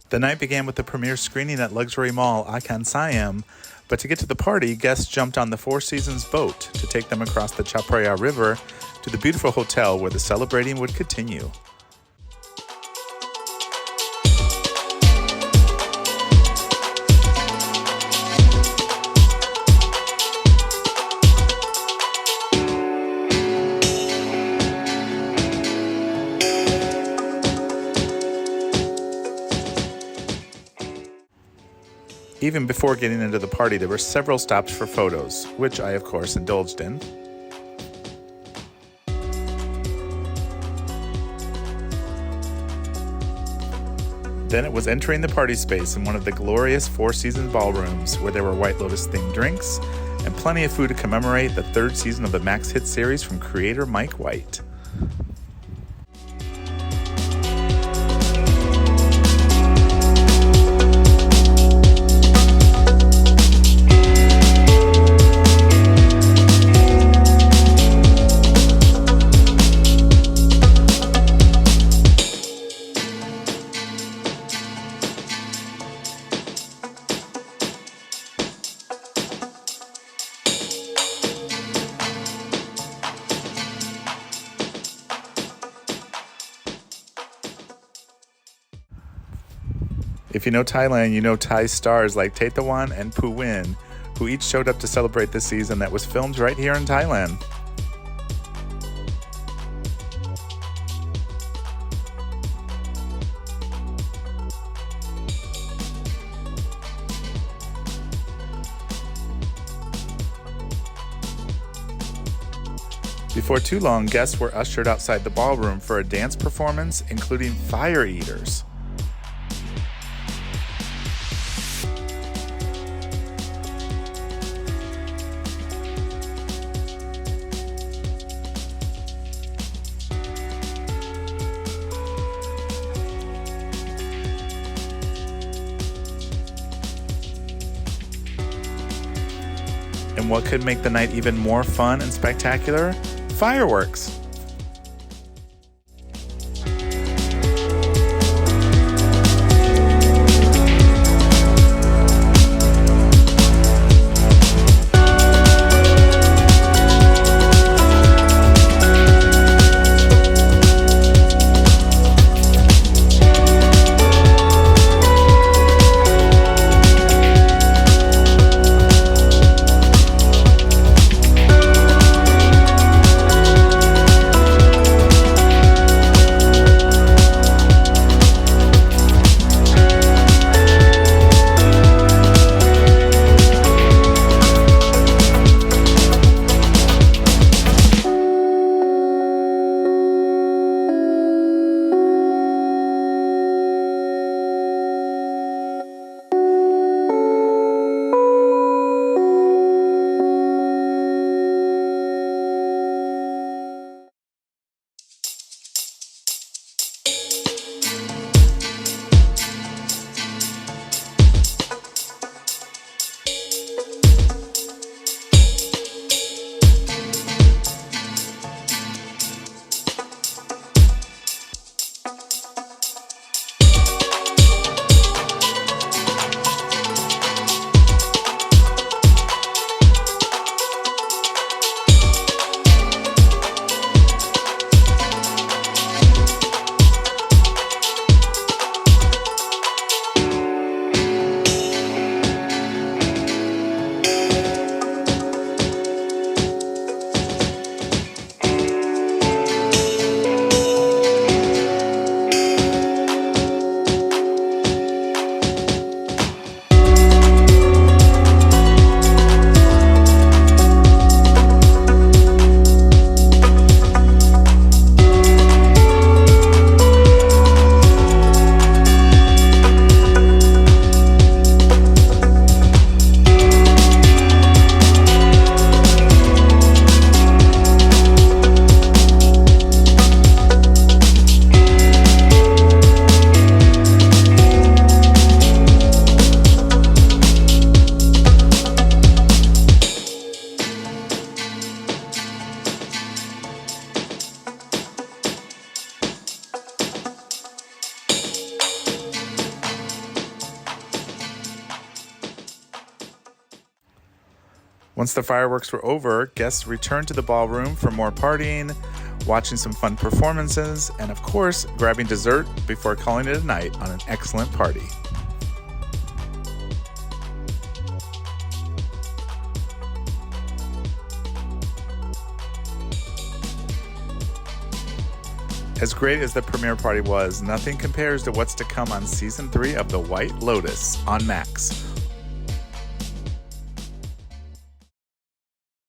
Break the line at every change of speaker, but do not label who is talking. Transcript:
The night began with the premiere screening at luxury mall IconSiam, but to get to the party, guests jumped on the Four Seasons boat to take them across the Chao Phraya River to the beautiful hotel where the celebrating would continue. Even before getting into the party, there were several stops for photos, which I, of course, indulged in. Then it was entering the party space in one of the glorious Four Seasons ballrooms, where there were White Lotus themed drinks and plenty of food to commemorate the third season of the Max hit series from creator Mike White. If you know Thailand, you know Thai stars like Tawan and Phuwin, who each showed up to celebrate the season that was filmed right here in Thailand. Before too long, guests were ushered outside the ballroom for a dance performance, including fire eaters. And what could make the night even more fun and spectacular? Fireworks! Once the fireworks were over, guests returned to the ballroom for more partying, watching some fun performances, and of course, grabbing dessert before calling it a night on an excellent party. As great as the premiere party was, nothing compares to what's to come on Season 3 of The White Lotus on Max.